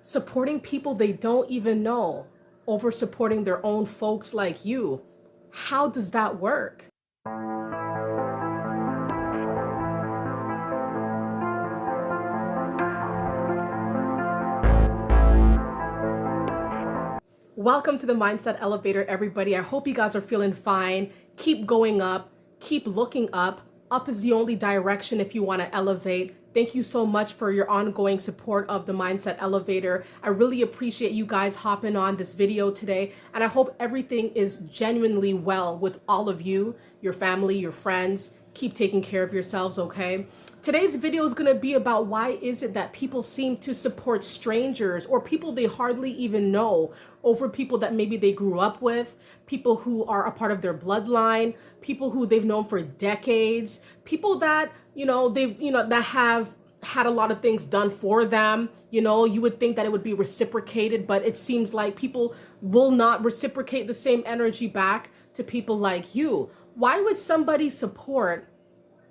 supporting people they don't even know over supporting their own folks like you. How does that work? Welcome to the Mindset Elevator, everybody. I hope you guys are feeling fine. Keep going up, keep looking up. Up is the only direction if you want to elevate. Thank you so much for your ongoing support of the Mindset Elevator. I really appreciate you guys hopping on this video today, and I hope everything is genuinely well with all of you, your family, your friends. Keep taking care of yourselves, okay? Today's video is going to be about why is it that people seem to support strangers or people they hardly even know over people that maybe they grew up with, people who are a part of their bloodline, people who they've known for decades, people that, that have had a lot of things done for them. You would think that it would be reciprocated, but it seems like people will not reciprocate the same energy back to people like you. Why would somebody support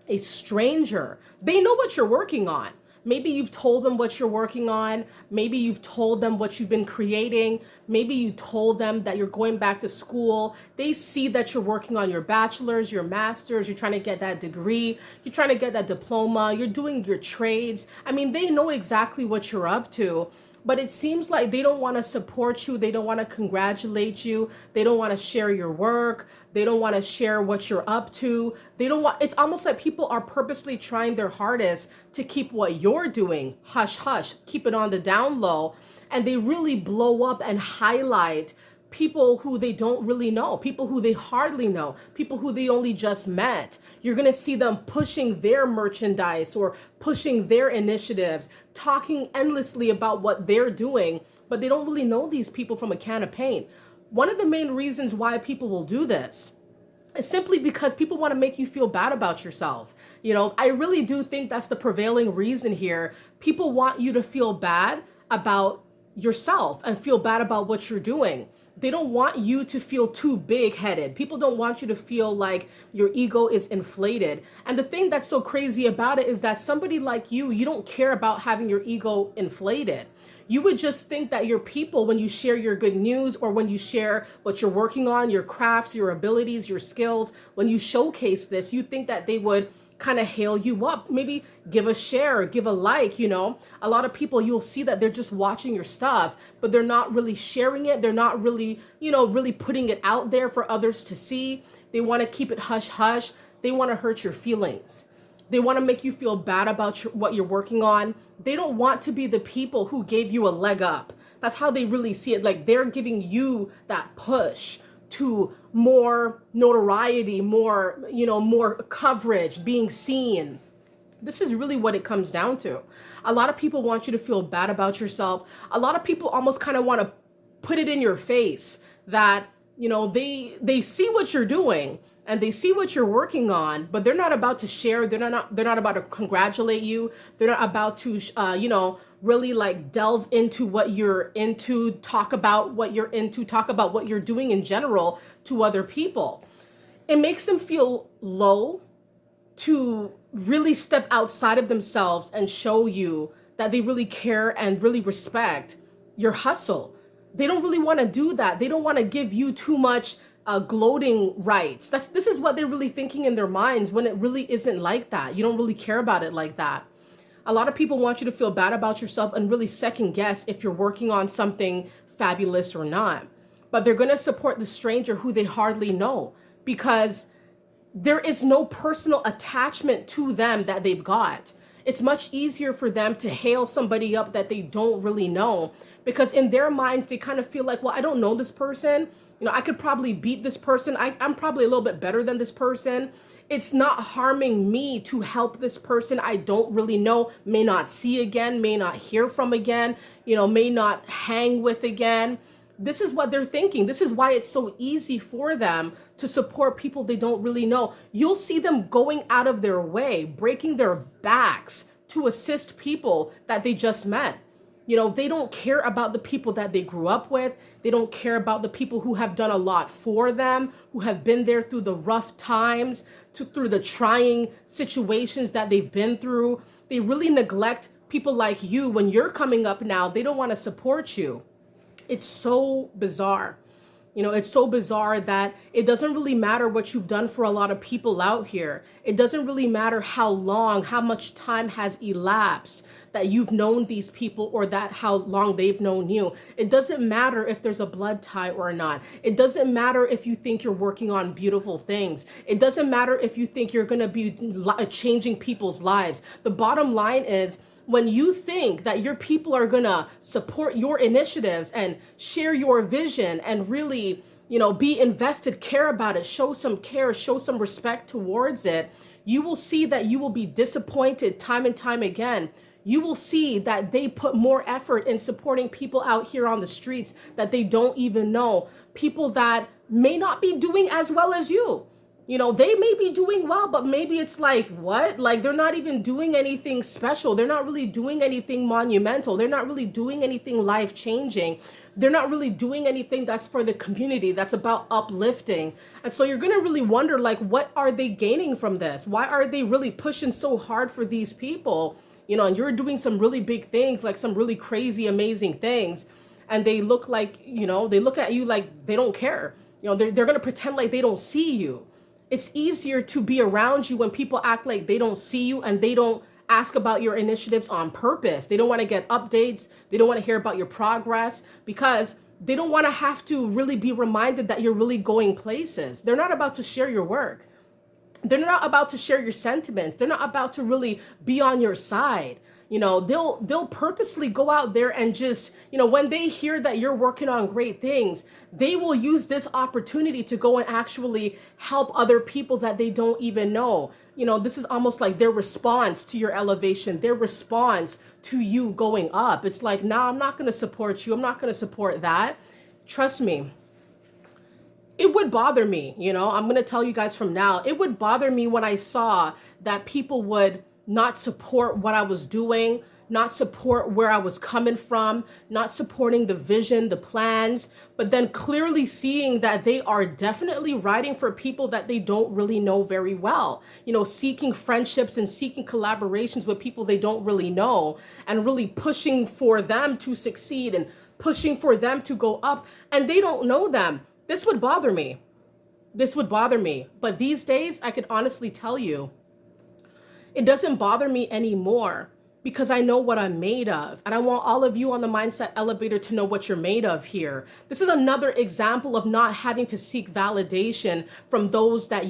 a stranger? They know what you're working on. Maybe you've told them what you're working on. Maybe you've told them what you've been creating. Maybe you told them that you're going back to school. They see that you're working on your bachelor's, your master's, you're trying to get that degree, you're trying to get that diploma, you're doing your trades. I mean, they know exactly what you're up to. But it seems like they don't want to support you. They don't want to congratulate you. They don't want to share your work. They don't want to share what you're up to. It's almost like people are purposely trying their hardest to keep what you're doing hush hush, keep it on the down low. And they really blow up and highlight people who they don't really know, people who they hardly know, people who they only just met. You're going to see them pushing their merchandise or pushing their initiatives, talking endlessly about what they're doing, but they don't really know these people from a can of paint. One of the main reasons why people will do this is simply because people want to make you feel bad about yourself. I really do think that's the prevailing reason here. People want you to feel bad about yourself and feel bad about what you're doing. They don't want you to feel too big-headed. People don't want you to feel like your ego is inflated. And the thing that's so crazy about it is that somebody like you don't care about having your ego inflated. You would just think that your people, when you share your good news or when you share what you're working on, your crafts, your abilities, your skills, when you showcase this, you think that they would kind of hail you up, maybe give a share, give a like. A lot of people, you'll see that they're just watching your stuff, but they're not really sharing it. They're not really, really putting it out there for others to see. They want to keep it hush hush. They want to hurt your feelings. They want to make you feel bad about what you're working on. They don't want to be the people who gave you a leg up. That's how they really see it. Like they're giving you that push to more notoriety, more coverage, being seen. This is really what it comes down to. A lot of people want you to feel bad about yourself. A lot of people almost kind of want to put it in your face that, they see what you're doing and they see what you're working on, but they're not about to share. They're not about to congratulate you. They're not about to, really like delve into what you're into, talk about what you're into, talk about what you're doing in general to other people. It makes them feel low to really step outside of themselves and show you that they really care and really respect your hustle. They don't really want to do that. They don't want to give you too much gloating rights. This is what they're really thinking in their minds when it really isn't like that. You don't really care about it like that. A lot of people want you to feel bad about yourself and really second guess if you're working on something fabulous or not. But they're going to support the stranger who they hardly know because there is no personal attachment to them that they've got. It's much easier for them to hail somebody up that they don't really know because in their minds, they kind of feel like, well, I don't know this person. I could probably beat this person. I'm probably a little bit better than this person. It's not harming me to help this person I don't really know, may not see again, may not hear from again, may not hang with again. This is what they're thinking. This is why it's so easy for them to support people they don't really know. You'll see them going out of their way, breaking their backs to assist people that they just met. They don't care about the people that they grew up with. They don't care about the people who have done a lot for them, who have been there through the rough times, through the trying situations that they've been through. They really neglect people like you, when you're coming up now, they don't want to support you. It's so bizarre. It's so bizarre that it doesn't really matter what you've done for a lot of people out here. It doesn't really matter how long, how much time has elapsed that you've known these people, or that how long they've known you. It doesn't matter if there's a blood tie or not. It doesn't matter if you think you're working on beautiful things. It doesn't matter if you think you're going to be changing people's lives. The bottom line is, when you think that your people are going to support your initiatives and share your vision and really, be invested, care about it, show some care, show some respect towards it, you will see that you will be disappointed time and time again. You will see that they put more effort in supporting people out here on the streets that they don't even know, people that may not be doing as well as you. They may be doing well, but maybe it's like, what? Like, they're not even doing anything special. They're not really doing anything monumental. They're not really doing anything life-changing. They're not really doing anything that's for the community, that's about uplifting. And so you're going to really wonder, like, what are they gaining from this? Why are they really pushing so hard for these people? And you're doing some really big things, like some really crazy, amazing things. And they look like, they look at you like they don't care. They're going to pretend like they don't see you. It's easier to be around you when people act like they don't see you and they don't ask about your initiatives on purpose. They don't want to get updates. They don't want to hear about your progress because they don't want to have to really be reminded that you're really going places. They're not about to share your work. They're not about to share your sentiments. They're not about to really be on your side. They'll purposely go out there and just, when they hear that you're working on great things, they will use this opportunity to go and actually help other people that they don't even know. This is almost like their response to your elevation, their response to you going up. It's like, nah, I'm not going to support you. I'm not going to support that. Trust me. It would bother me, I'm going to tell you guys from now, it would bother me when I saw that people would not support what I was doing, not support where I was coming from, not supporting the vision, the plans, but then clearly seeing that they are definitely writing for people that they don't really know very well, seeking friendships and seeking collaborations with people they don't really know and really pushing for them to succeed and pushing for them to go up, and they don't know them. This would bother me. This would bother me. But these days, I could honestly tell you, it doesn't bother me anymore because I know what I'm made of. And I want all of you on the Mindset Elevator to know what you're made of here. This is another example of not having to seek validation from those that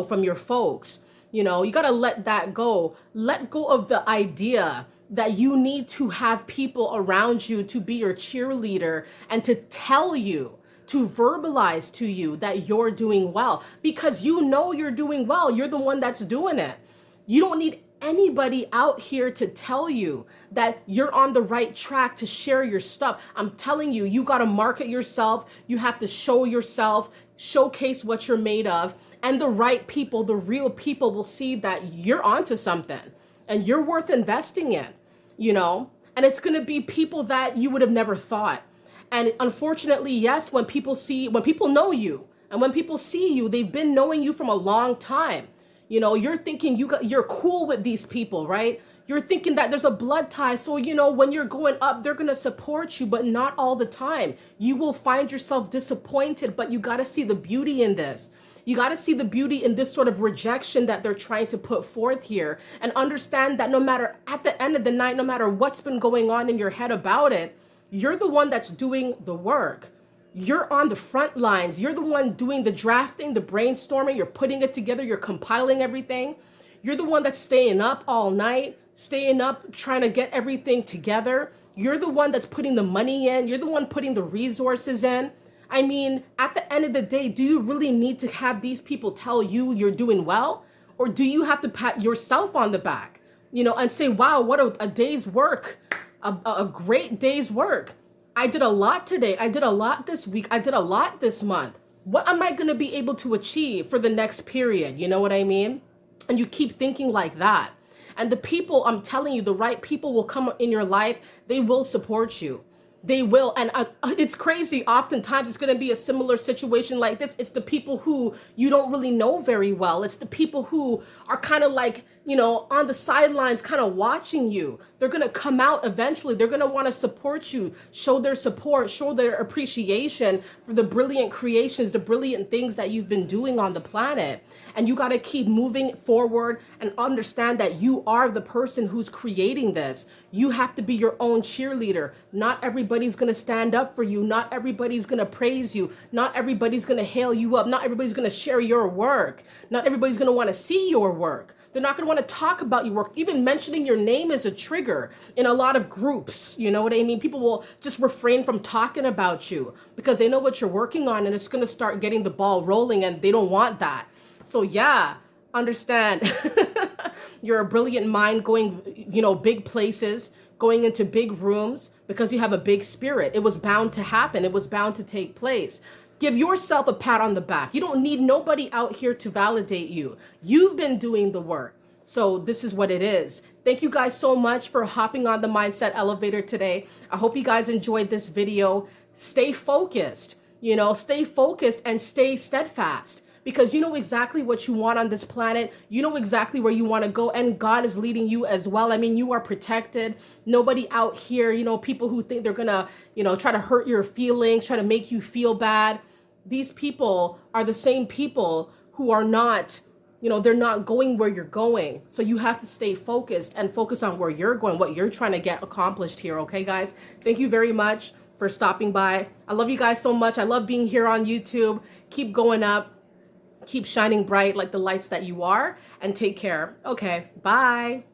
from your folks. You got to let that go. Let go of the idea that you need to have people around you to be your cheerleader and to tell you, to verbalize to you that you're doing well, because you're doing well. You're the one that's doing it. You don't need anybody out here to tell you that you're on the right track to share your stuff. I'm telling you, you got to market yourself. You have to show yourself, showcase what you're made of, and the right people, the real people will see that you're onto something and you're worth investing in, and it's going to be people that you would have never thought. And unfortunately, yes, when people know you and when people see you, they've been knowing you from a long time. You're thinking you're cool with these people, right? You're thinking that there's a blood tie. So, when you're going up, they're going to support you, but not all the time. You will find yourself disappointed, but you got to see the beauty in this. You got to see the beauty in this sort of rejection that they're trying to put forth here, and understand that at the end of the night, no matter what's been going on in your head about it, you're the one that's doing the work. You're on the front lines. You're the one doing the drafting, the brainstorming. You're putting it together. You're compiling everything. You're the one that's staying up all night, staying up, trying to get everything together. You're the one that's putting the money in. You're the one putting the resources in. I mean, at the end of the day, do you really need to have these people tell you you're doing well? Or do you have to pat yourself on the back, and say, wow, what a day's work, a great day's work. I did a lot today. I did a lot this week. I did a lot this month. What am I going to be able to achieve for the next period? You know what I mean? And you keep thinking like that. And the people, I'm telling you, the right people will come in your life. They will support you. They will. And it's crazy. Oftentimes it's going to be a similar situation like this. It's the people who you don't really know very well. It's the people who are kind of like on the sidelines kind of watching you. They're going to come out eventually. They're going to want to support you, show their support, show their appreciation for the brilliant creations, the brilliant things that you've been doing on the planet. And you got to keep moving forward and understand that you are the person who's creating this. You have to be your own cheerleader. Not everybody's going to stand up for you. Not everybody's going to praise you. Not everybody's going to hail you up. Not everybody's going to share your work. Not everybody's going to want to see your work. They're not going to want to talk about your work. Even mentioning your name is a trigger in a lot of groups. You know what I mean? People will just refrain from talking about you because they know what you're working on, and it's going to start getting the ball rolling, and they don't want that. So yeah, understand. You're a brilliant mind going, big places, going into big rooms because you have a big spirit. It was bound to happen. It was bound to take place. Give yourself a pat on the back. You don't need nobody out here to validate you. You've been doing the work. So this is what it is. Thank you guys so much for hopping on the Mindset Elevator today. I hope you guys enjoyed this video. Stay focused, stay focused and stay steadfast, because you know exactly what you want on this planet. You know exactly where you want to go, and God is leading you as well. I mean, you are protected. Nobody out here, people who think they're gonna, try to hurt your feelings, try to make you feel bad. These people are the same people who are not, they're not going where you're going. So you have to stay focused and focus on where you're going, what you're trying to get accomplished here. Okay, guys? Thank you very much for stopping by. I love you guys so much. I love being here on YouTube. Keep going up. Keep shining bright like the lights that you are, and take care. Okay, bye.